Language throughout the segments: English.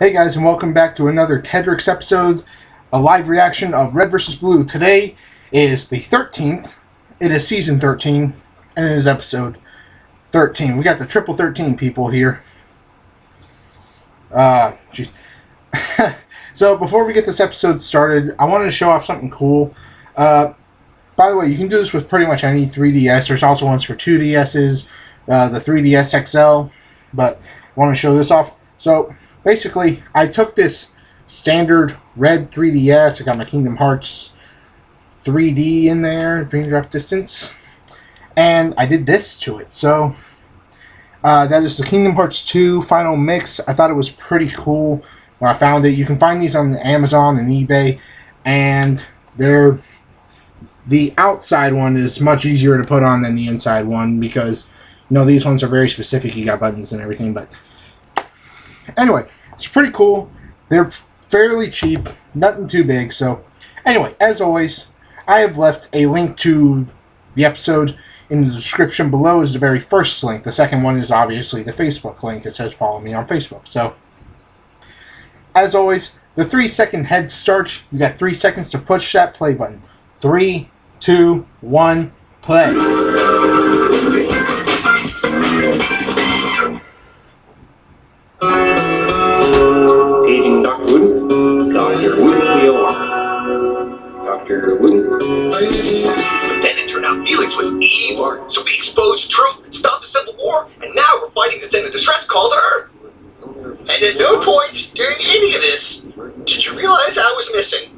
Hey guys, and welcome back to another Tedrix episode, a live reaction of Red vs. Blue. Today is the 13th, it is season 13, and it is episode 13. We got the triple 13 people here. Jeez. So before we get this episode started, I wanted to show off something cool. By the way, you can do this with pretty much any 3DS. There's also ones for 2DSs, the 3DS XL, but I want to show this off. So basically, I took this standard red 3DS. I got my Kingdom Hearts 3D in there, Dream Drop Distance, and I did this to it. So that is the Kingdom Hearts 2 Final Mix. I thought it was pretty cool when I found it. You can find these on Amazon and eBay, and the outside one is much easier to put on than the inside one because, you know, these ones are very specific. You got buttons and everything, but anyway, it's pretty cool. They're fairly cheap, nothing too big. So anyway, as always, I have left a link to the episode in the description below. Is the very first link. The second one is obviously the Facebook link. It says follow me on Facebook. So as always, the 3-second head start. You got 3 seconds to push that play button. 3, 2, 1, play. Agent Dr. Wooten. Dr. Wooten, we are. Dr. Wooten. Then it turned out Felix was evil, so we exposed the truth, stopped the Civil War, and now we're fighting to send a distress call to Earth. And at no point during any of this did you realize I was missing.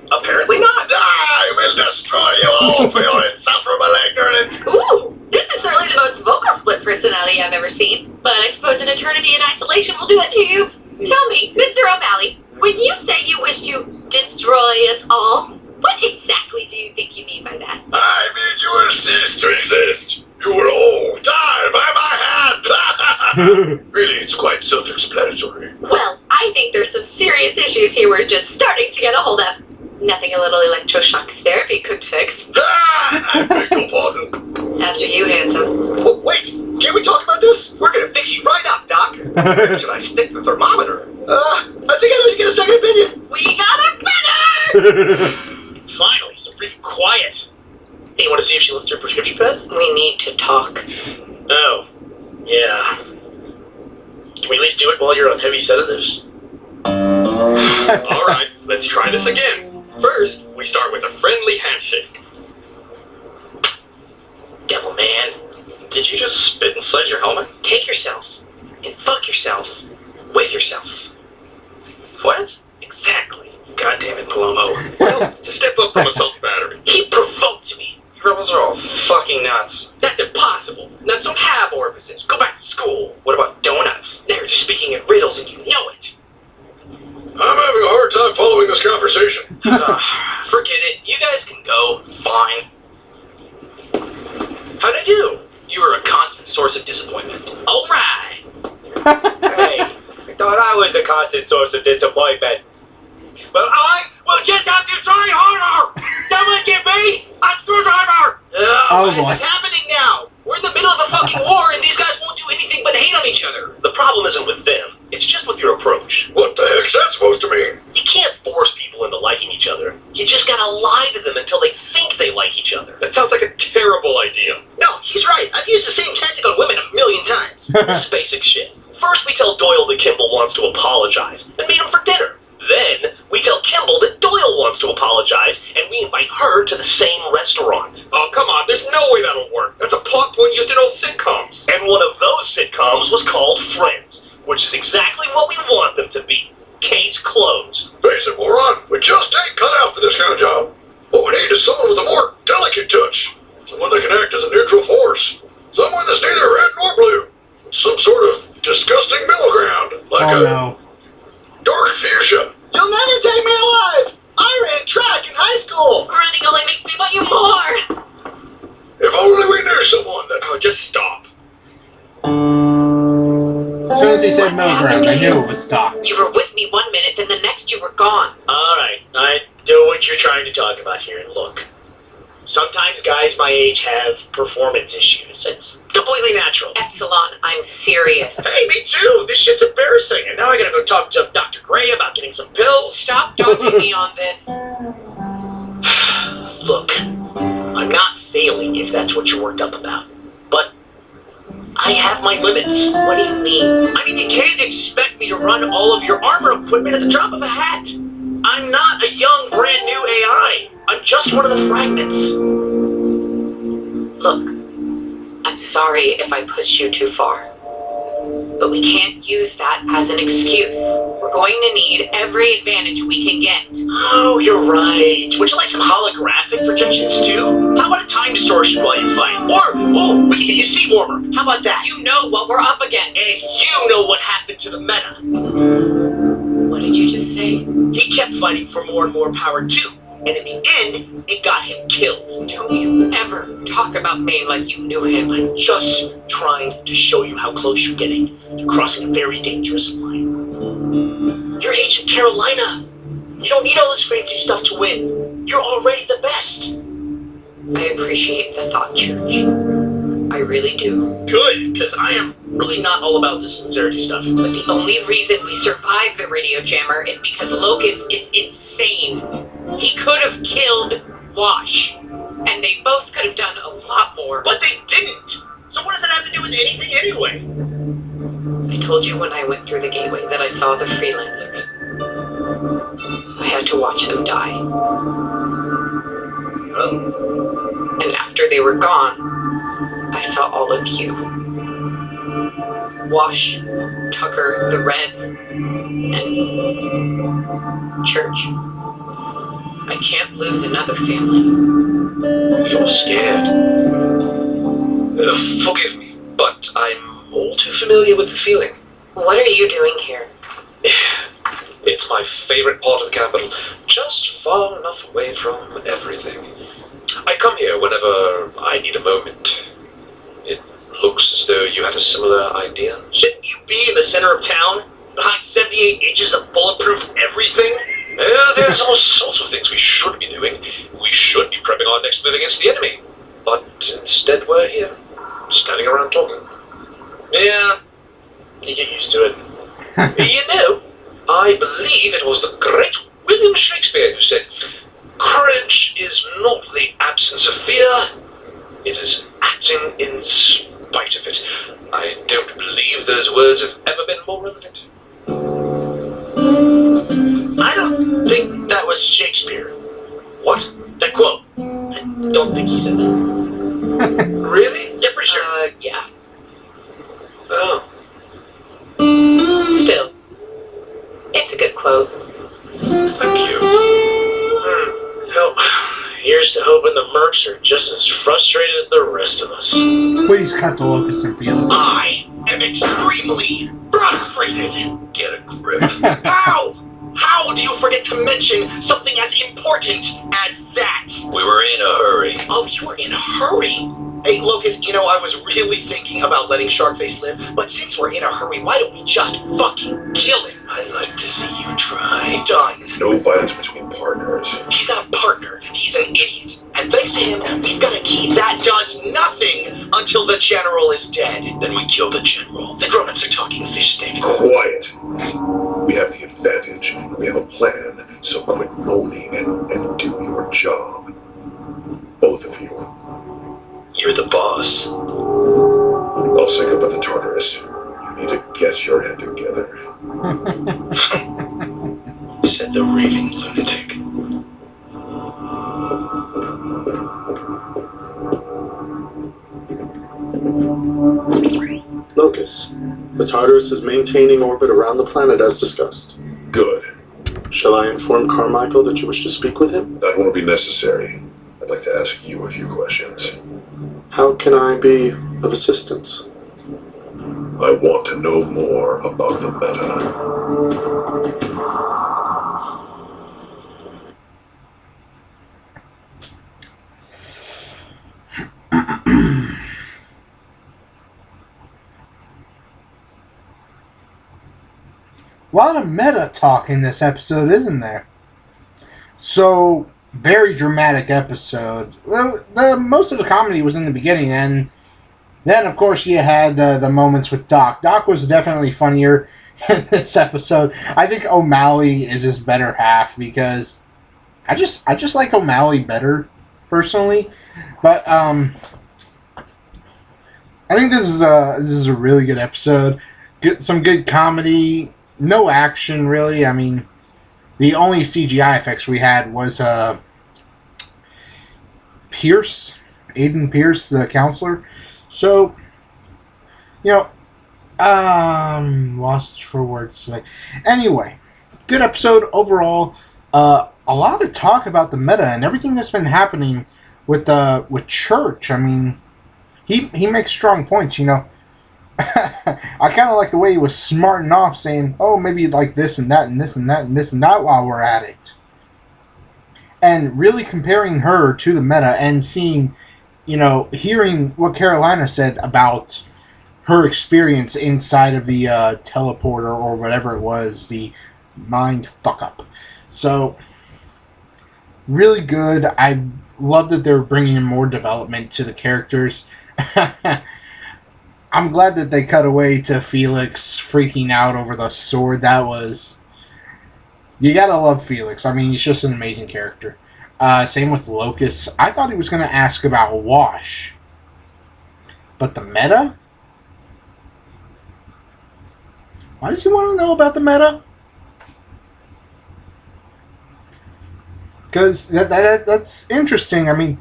Apparently not. I will destroy you all for your insufferable ignorance. Ooh, this is certainly the most vocal split personality I've ever seen. But I suppose an eternity in isolation will do it to you. Tell me, Mr. O'Malley, when you say you wish to destroy us all, what exactly do you think you mean by that? I mean you will cease to exist. You will all die by my hand. Really, it's quite self-explanatory. Well, I think there's some serious issues here we're just starting to get a hold of. Nothing a little electroshock therapy could fix. I beg your pardon. After you, handsome. Oh, wait, can we talk about this? We're gonna fix you right up, Doc. Should I stick the thermometer? I think I need to get a second opinion. We got a winner! Finally, some brief quiet. Hey, you want to see if she lifts her prescription pad? We need to talk. Oh, yeah. Can we at least do it while you're on heavy sedatives? Alright, let's try this again. First, we start with a friendly handshake. Devil man, did you just spit inside your helmet? Take yourself and fuck yourself with yourself. What? Exactly. God damn it, Palomo. Well, to step up from assault battery. He provoked me. You rebels are all fucking nuts. That's impossible. Nuts don't have orifices. Go back to school. What about donuts? They're just speaking in riddles and you know it. I'm having a hard time following this conversation. Forget it. You guys can go. Fine. How'd I do? You were a constant source of disappointment. Alright. Hey, I thought I was a constant source of disappointment. Well, I will just have to try harder. Someone give me a screwdriver. Oh boy. What's happening now? We're in the middle of a fucking war and these guys won't do anything but hate on each other. The problem isn't with them. It's just with your approach. What the heck's that supposed to mean? You can't force people into liking each other. You just gotta lie to them until they think they like each other. That sounds like a terrible idea. No, he's right. I've used the same tactic on women a million times. This is basic shit. First we tell Doyle that Kimball wants to apologize and meet him for dinner. Then we tell Kimball that Doyle wants to apologize and we invite her to the same restaurant. Oh, come on. There's no way that'll work. That's a plot point used in old sitcoms. And one of those sitcoms was called Friends, which is exactly what we want them to be. Case closed. Face it, moron. We just ain't cut out for this kind of job. What we need is someone with a more delicate touch. Someone that can act as a neutral force. Someone that's neither red nor blue. Some sort of disgusting middle ground. Like dark fuchsia. You'll never take me alive. I ran track in high school. Running only makes me want you more. If only we knew someone that would just stop. As soon as he said middle ground, I knew it was stock. You were with me 1 minute, then the next you were gone. Alright, I know what you're trying to talk about here, and look. Sometimes guys my age have performance issues. It's completely natural. Epsilon, I'm serious. Hey, me too. This shit's embarrassing. now I gotta go talk to Dr. Gray about getting some pills. Stop dodging me on this. Look, I'm not failing if that's what you're worked up about. But I have my limits. What do you mean? I mean, you can't expect me to run all of your armor equipment at the drop of a hat. I'm not a young, brand new AI. I'm just one of the fragments. Look, I'm sorry if I pushed you too far. But we can't use that as an excuse. We're going to need every advantage we can get. Oh, you're right. Would you like some holographic projections too? How about a time distortion while you fight? Or, oh, we can get you seat warmer. How about that? You know what we're up against. And you know what happened to the meta. What did you just say? He kept fighting for more and more power too. And in the end, it got him killed. Don't you ever talk about me like you knew him. I'm just trying to show you how close you're getting to crossing a very dangerous line. You're Agent Carolina. You don't need all this fancy stuff to win. You're already the best. I appreciate the thought, Church. I really do. Good, because I am really not all about this sincerity stuff. But the only reason we survived the radio jammer is because Locust is insane. He could have killed Wash. And they both could have done a lot more. But they didn't. So what does that have to do with anything anyway? I told you when I went through the gateway that I saw the freelancers. I had to watch them die. Oh. And after they were gone, I saw all of you. Wash, Tucker, the Red, and Church. I can't lose another family. You're scared. Forgive me, but I'm all too familiar with the feeling. What are you doing here? It's my favorite part of the capital, just far enough away from everything. I come here whenever I need a moment. It looks as though you had a similar idea. Shouldn't you be in the center of town, behind 78 inches of bulletproof everything? There's all sorts of things we should be doing. We should be prepping our next move against the enemy. But instead we're here, standing around talking. Yeah, you get used to it. You know, I believe it was the great William Shakespeare who said, "Courage is not the absence of fear, it is acting in spite of it." I don't believe those words have ever been more relevant. I don't think that was Shakespeare. What? That quote? I don't think he said that. Really? Yeah, pretty sure. Yeah. Oh. Still, it's a good quote. Thank you. Well, here's to hoping the Mercs are just as frustrated as the rest of us. Please cut to Locust and Felix. I am extremely frustrated. Get a grip. How? How do you forget to mention something as important as that? We were in a hurry. Oh, you were in a hurry? Hey, Locust, you know, I was really thinking about letting Sharkface live, but since we're in a hurry, why don't we just fucking kill him? I'd like to see you try. Done. No violence between partners. He's not a partner. He's an idiot. And thanks to him, we've got a key that does nothing until the general is dead. Then we kill the general. The grown-ups are talking fish stick. Quiet. We have the advantage. We have a plan, so quit moaning and do your job. Both of you. You're the boss. I'll sync up at the Tartarus. You need to get your head together. Said the raving lunatic. Locus, the Tartarus is maintaining orbit around the planet as discussed. Good. Shall I inform Carmichael that you wish to speak with him? That won't be necessary. I'd like to ask you a few questions. How can I be of assistance? I want to know more about the meta. A lot of meta talk in this episode, isn't there? So, very dramatic episode. Well, most of the comedy was in the beginning, and then, of course, you had the moments with Doc. Doc was definitely funnier. in this episode. I think O'Malley is his better half because I just like O'Malley better personally. But I think this is a really good episode. Some good comedy, no action really. I mean, the only CGI effects we had was Aiden Pierce, the counselor. So, you know, lost for words today. Anyway, good episode overall. A lot of talk about the meta and everything that's been happening with Church. I mean, he makes strong points. You know, I kind of like the way he was smarting off, saying, "Oh, maybe you'd like this and that and this and that and this and that while we're at it," and really comparing her to the meta and seeing, you know, hearing what Carolina said about her experience inside of the teleporter or whatever it was, the mind fuck up. So, really good. I love that they're bringing in more development to the characters. I'm glad that they cut away to Felix freaking out over the sword. That was... You gotta love Felix. I mean, he's just an amazing character. Same with Locust. I thought he was going to ask about Wash. But the meta? Why does he want to know about the meta? Because that's interesting. I mean,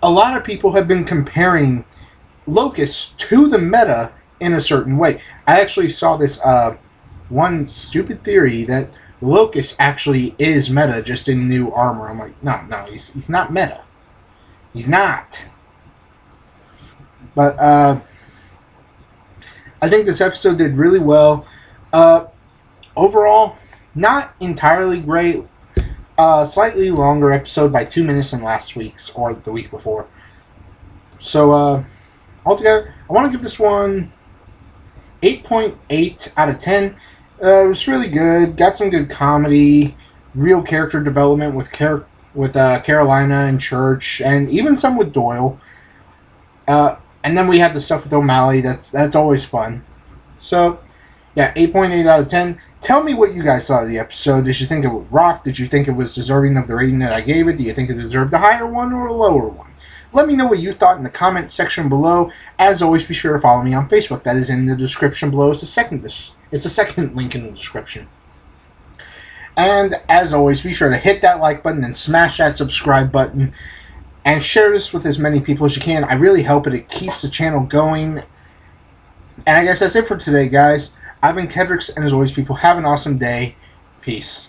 a lot of people have been comparing Locust to the meta in a certain way. I actually saw this one stupid theory that Locust actually is meta, just in new armor. I'm like, no, he's not meta. He's not. But I think this episode did really well. Overall, not entirely great. Slightly longer episode by 2 minutes than last week's or the week before. So, altogether, I want to give this one 8.8 out of 10. It was really good. Got some good comedy, real character development with Carolina and Church, and even some with Doyle. And then we had the stuff with O'Malley. That's always fun. So, yeah, 8.8 out of 10. Tell me what you guys thought of the episode. Did you think it would rock? Did you think it was deserving of the rating that I gave it? Do you think it deserved a higher one or a lower one? Let me know what you thought in the comment section below. As always, be sure to follow me on Facebook. That is in the description below. It's the second link in the description. And as always, be sure to hit that like button and smash that subscribe button. And share this with as many people as you can. I really help it. It keeps the channel going. And I guess that's it for today, guys. I've been Kedrix, and as always, people, have an awesome day. Peace.